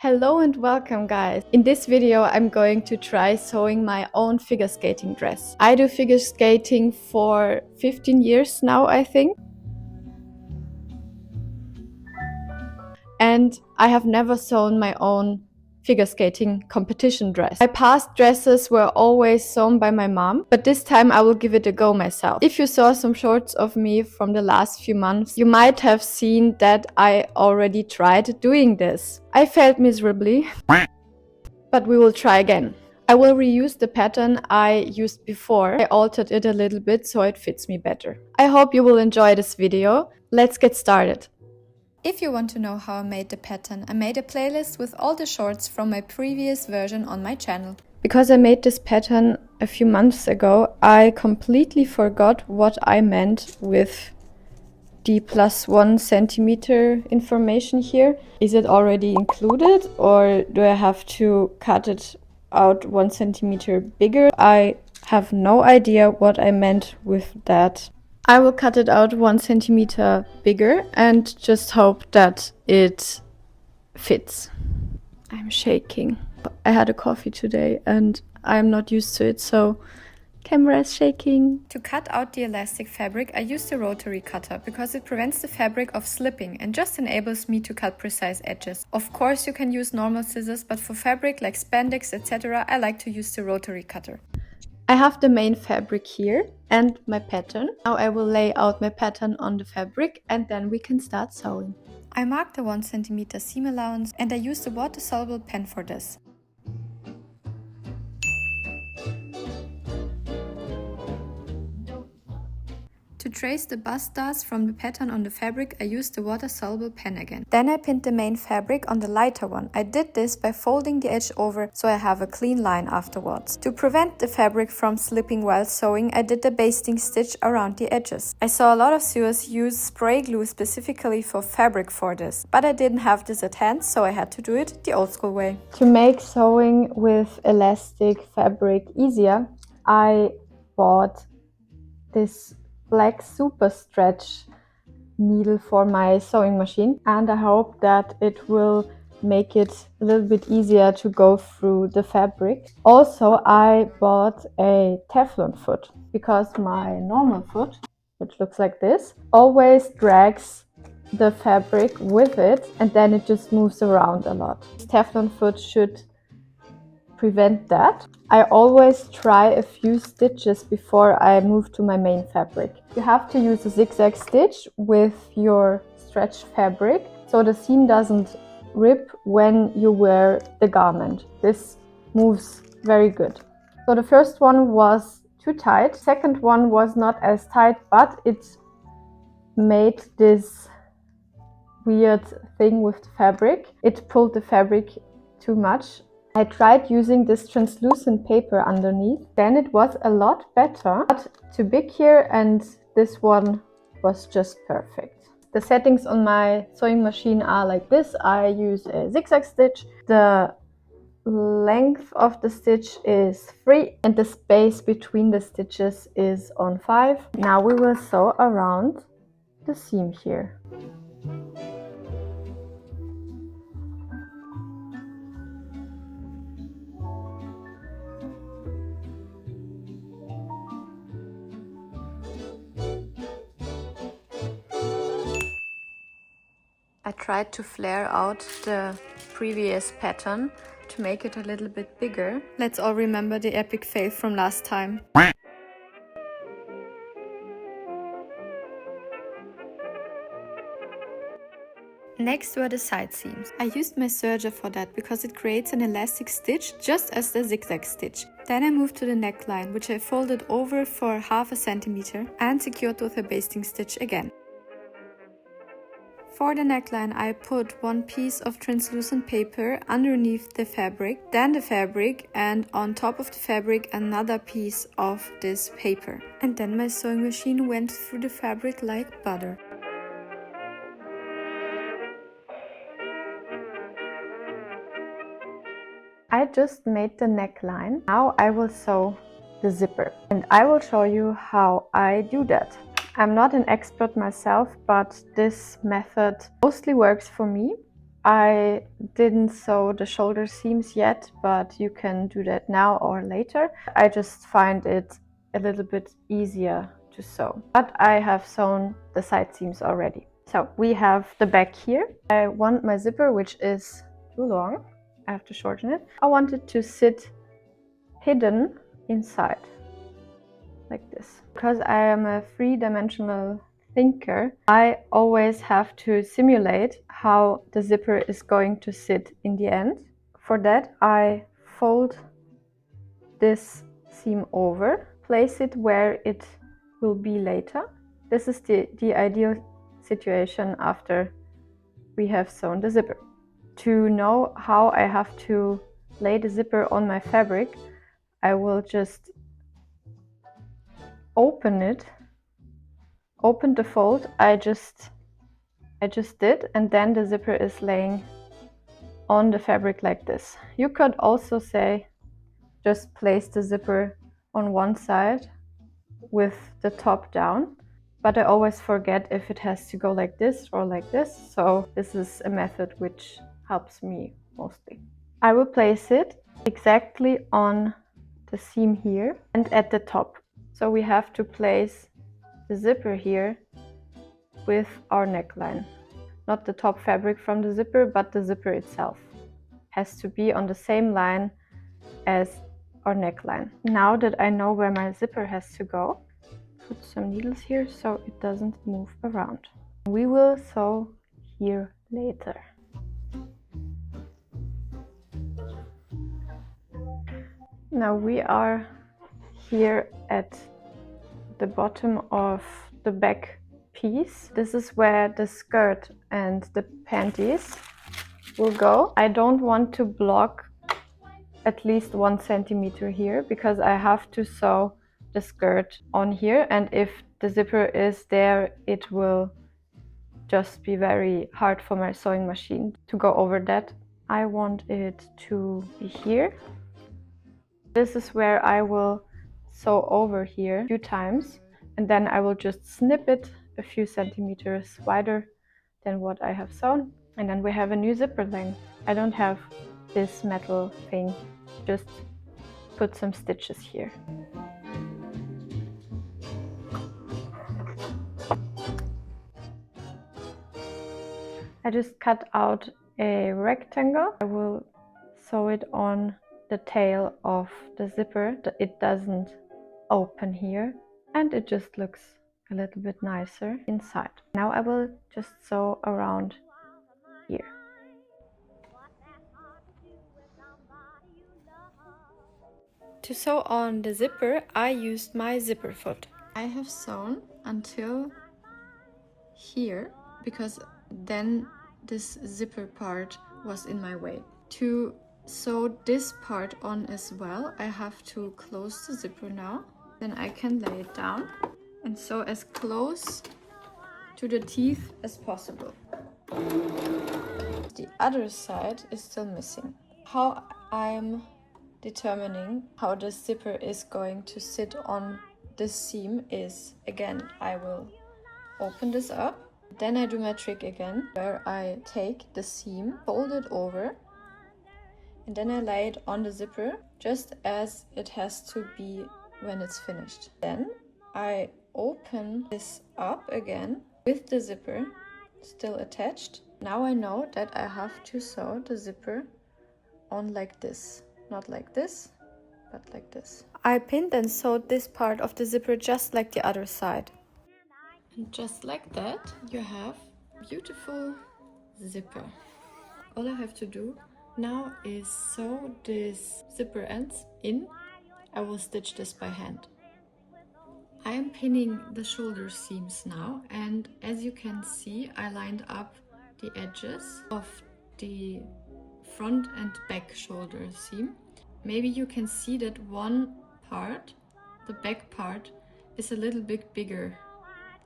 Hello and welcome guys! In this video I'm going to try sewing my own figure skating dress. I do figure skating for 15 years now, I think. And I have never sewn my own figure skating competition dress. My past dresses were always sewn by my mom, but this time I will give it a go myself. If you saw some shorts of me from the last few months, you might have seen that I already tried doing this. I failed miserably, but we will try again. I will reuse the pattern I used before. I altered it a little bit so it fits me better. I hope you will enjoy this video. Let's get started. If you want to know how I made the pattern, I made a playlist with all the shorts from my previous version on my channel. Because I made this pattern a few months ago, I completely forgot what I meant with the +1 centimeter information here. Is it already included or do I have to cut it out 1 centimeter bigger? I have no idea what I meant with that. I will cut it out 1 centimeter bigger and just hope that it fits. I'm shaking. I had a coffee today and I'm not used to it, so camera is shaking. To cut out the elastic fabric, I use the rotary cutter because it prevents the fabric of slipping and just enables me to cut precise edges. Of course, you can use normal scissors, but for fabric like spandex, etc., I like to use the rotary cutter. I have the main fabric here and my pattern. Now I will lay out my pattern on the fabric and then we can start sewing. I marked the 1 centimeter seam allowance and I used a water-soluble pen for this. To trace the bust stars from the pattern on the fabric, I used the water-soluble pen again. Then I pinned the main fabric on the lighter one. I did this by folding the edge over so I have a clean line afterwards. To prevent the fabric from slipping while sewing, I did the basting stitch around the edges. I saw a lot of sewers use spray glue specifically for fabric for this, but I didn't have this at hand, so I had to do it the old school way. To make sewing with elastic fabric easier, I bought this black super stretch needle for my sewing machine, and I hope that it will make it a little bit easier to go through the fabric. Also, I bought a Teflon foot because my normal foot, which looks like this, always drags the fabric with it and then it just moves around a lot. This Teflon foot should prevent that. I always try a few stitches before I move to my main fabric. You have to use a zigzag stitch with your stretched fabric so the seam doesn't rip when you wear the garment. This moves very good. So the first one was too tight. Second one was not as tight, but it made this weird thing with the fabric. It pulled the fabric too much. I tried using this translucent paper underneath, then it was a lot better, but too big here, and this one was just perfect. The settings on my sewing machine are like this. I use a zigzag stitch. The length of the stitch is 3 and the space between the stitches is on 5. Now we will sew around the seam here. I tried to flare out the previous pattern to make it a little bit bigger. Let's all remember the epic fail from last time. Next were the side seams. I used my serger for that because it creates an elastic stitch just as the zigzag stitch. Then I moved to the neckline, which I folded over for ½ centimeter and secured with a basting stitch again. For the neckline, I put one piece of translucent paper underneath the fabric, then the fabric, and on top of the fabric another piece of this paper. And then my sewing machine went through the fabric like butter. I just made the neckline. Now I will sew the zipper and I will show you how I do that. I'm not an expert myself, but this method mostly works for me. I didn't sew the shoulder seams yet, but you can do that now or later. I just find it a little bit easier to sew. But I have sewn the side seams already. So we have the back here. I want my zipper, which is too long. I have to shorten it. I want it to sit hidden inside, like this. Because I am a three-dimensional thinker, I always have to simulate how the zipper is going to sit in the end. For that, I fold this seam over, place it where it will be later. This is the ideal situation after we have sewn the zipper. To know how I have to lay the zipper on my fabric, I will just open it, open the fold I just did, and then the zipper is laying on the fabric like this. You could also say just place the zipper on one side with the top down, but I always forget if it has to go like this or like this, so this is a method which helps me mostly. I will place it exactly on the seam here and at the top. So we have to place the zipper here with our neckline. Not the top fabric from the zipper, but the zipper itself has to be on the same line as our neckline. Now that I know where my zipper has to go, put some needles here so it doesn't move around. We will sew here later. Now we are here at the bottom of the back piece. This is where the skirt and the panties will go. I don't want to block at least 1 centimeter here because I have to sew the skirt on here, and if the zipper is there, it will just be very hard for my sewing machine to go over that. I want it to be here. This is where I will sew over here a few times, and then I will just snip it a few centimeters wider than what I have sewn, and then we have a new zipper length. I don't have this metal thing, just put some stitches here. I just cut out a rectangle. I will sew it on the tail of the zipper. It doesn't open here and it just looks a little bit nicer inside. Now I will just sew around here. To sew on the zipper, I used my zipper foot. I have sewn until here because then this zipper part was in my way. To sew this part on as well, I have to close the zipper now. Then I can lay it down and sew as close to the teeth as possible. The other side is still missing. How I'm determining how the zipper is going to sit on this seam is, again, I will open this up. Then I do my trick again, where I take the seam, fold it over, and then I lay it on the zipper, just as it has to be when it's finished. Then I open this up again with the zipper still attached. Now I know that I have to sew the zipper on like this. Not like this, but like this. I pinned and sewed this part of the zipper just like the other side. And just like that, you have a beautiful zipper. All I have to do now is sew this zipper ends in. I will stitch this by hand. I am pinning the shoulder seams now, and as you can see, I lined up the edges of the front and back shoulder seam. Maybe you can see that one part, the back part, is a little bit bigger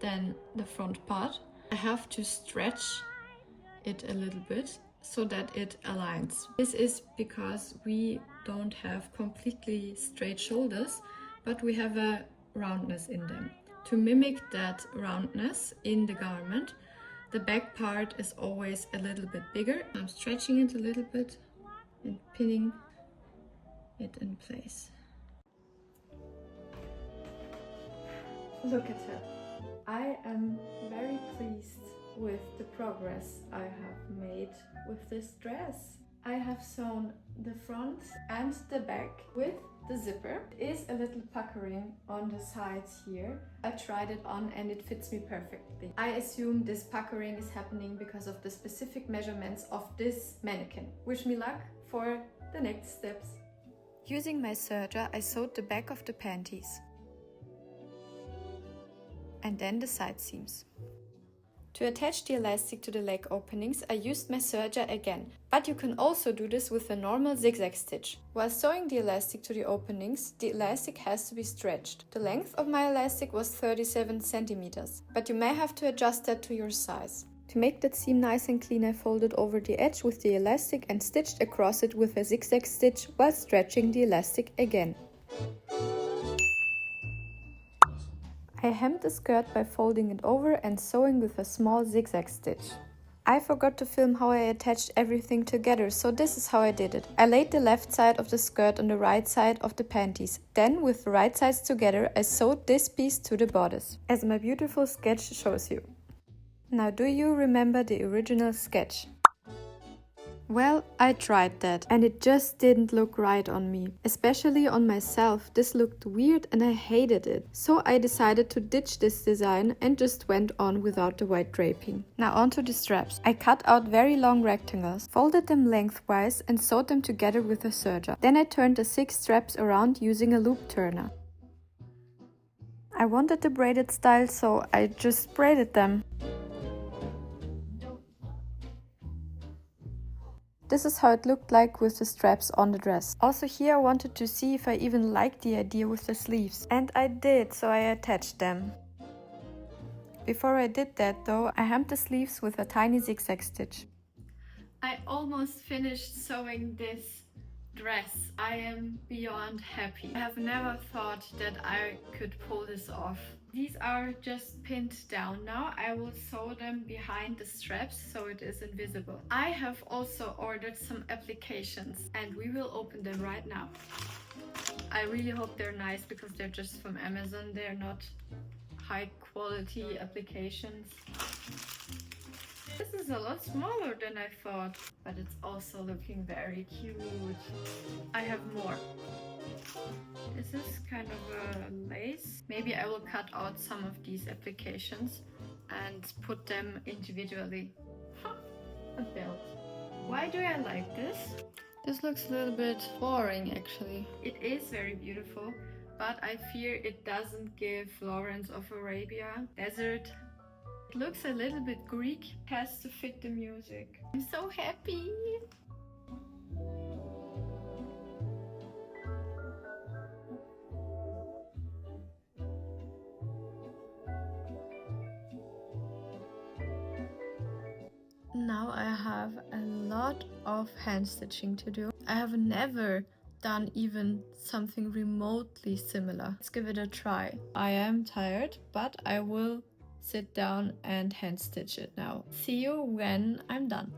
than the front part. I have to stretch it a little bit so that it aligns. This is because we don't have completely straight shoulders, but we have a roundness in them. To mimic that roundness in the garment, The back part is always a little bit bigger. I'm stretching it a little bit and pinning it in place. Look at her. I am very pleased with the progress I have made with this dress. I have sewn the front and the back with the zipper. It is a little puckering on the sides here. I tried it on and it fits me perfectly. I assume this puckering is happening because of the specific measurements of this mannequin. Wish me luck for the next steps. Using my serger, I sewed the back of the panties and then the side seams. To attach the elastic to the leg openings, I used my serger again, but you can also do this with a normal zigzag stitch. While sewing the elastic to the openings, the elastic has to be stretched. The length of my elastic was 37 centimeters, but you may have to adjust that to your size. To make that seam nice and clean, I folded over the edge with the elastic and stitched across it with a zigzag stitch while stretching the elastic again. I hemmed the skirt by folding it over and sewing with a small zigzag stitch. I forgot to film how I attached everything together, so this is how I did it. I laid the left side of the skirt on the right side of the panties. Then, with the right sides together, I sewed this piece to the bodice, as my beautiful sketch shows you. Now, do you remember the original sketch? Well, I tried that and it just didn't look right on me. Especially on myself, this looked weird and I hated it. So I decided to ditch this design and just went on without the white draping. Now onto the straps. I cut out very long rectangles, folded them lengthwise and sewed them together with a serger. Then I turned the 6 straps around using a loop turner. I wanted the braided style, so I just braided them. This is how it looked like with the straps on the dress. Also here I wanted to see if I even liked the idea with the sleeves. And I did, so I attached them. Before I did that though, I hemmed the sleeves with a tiny zigzag stitch. I almost finished sewing this dress. I am beyond happy. I have never thought that I could pull this off. These are just pinned down now. I will sew them behind the straps so it is invisible. I have also ordered some applications and we will open them right now. I really hope they're nice because they're just from Amazon. They're not high quality applications. This is a lot smaller than I thought, but it's also looking very cute. I have more. This is kind of a lace. Maybe I will cut out some of these applications and put them individually. A belt. Why do I like this? This looks a little bit boring actually. It is very beautiful, but I fear it doesn't give Lawrence of Arabia desert. It looks a little bit Greek. It has to fit the music. I'm so happy! Now I have a lot of hand stitching to do. I have never done even something remotely similar. Let's give it a try. I am tired, but I will sit down and hand stitch it now. See you when I'm done.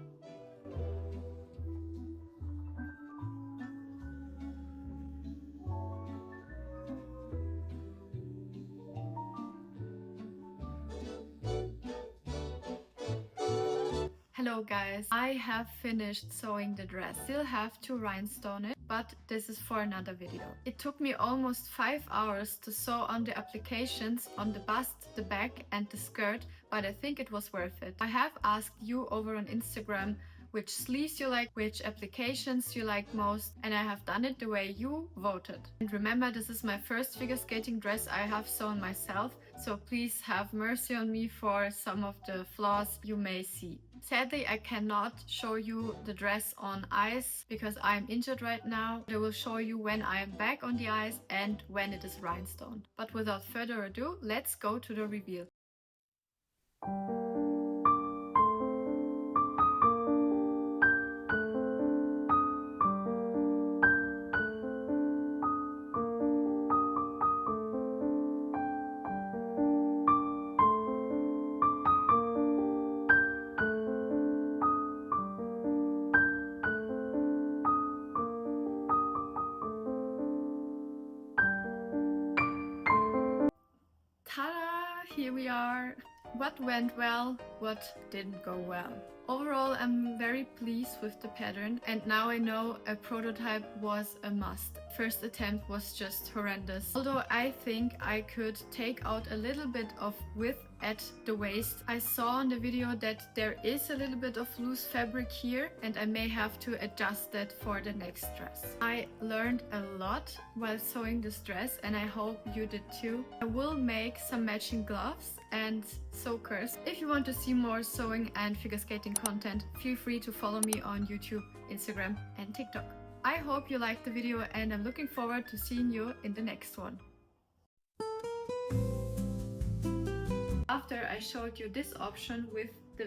Hello guys, I have finished sewing the dress. Still have to rhinestone it, but this is for another video. It took me almost 5 hours to sew on the applications on the bust, the back and the skirt, but I think it was worth it. I have asked you over on Instagram which sleeves you like, which applications you like most, and I have done it the way you voted. And remember, this is my first figure skating dress I have sewn myself, so please have mercy on me for some of the flaws you may see. Sadly, I cannot show you the dress on ice because I'm injured right now. I will show you when I am back on the ice and when it is rhinestoned. But without further ado, let's go to the reveal. here we are. What went well, what didn't go well. Overall, I'm very pleased with the pattern, and now I know a prototype was a must. First attempt was just horrendous. Although I think I could take out a little bit of width at the waist. I saw in the video that there is a little bit of loose fabric here, and I may have to adjust that for the next dress. I learned a lot while sewing this dress, and I hope you did too. I will make some matching gloves and soakers. If you want to see more sewing and figure skating content, feel free to follow me on YouTube, Instagram and TikTok. I hope you liked the video, and I'm looking forward to seeing you in the next one. After I showed you this option with the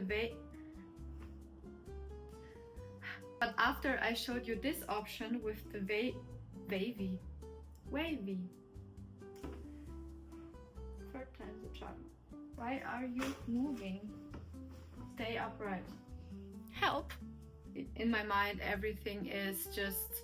wavy, third time's the charm. Why are you moving? Stay upright. Help! In my mind, everything is just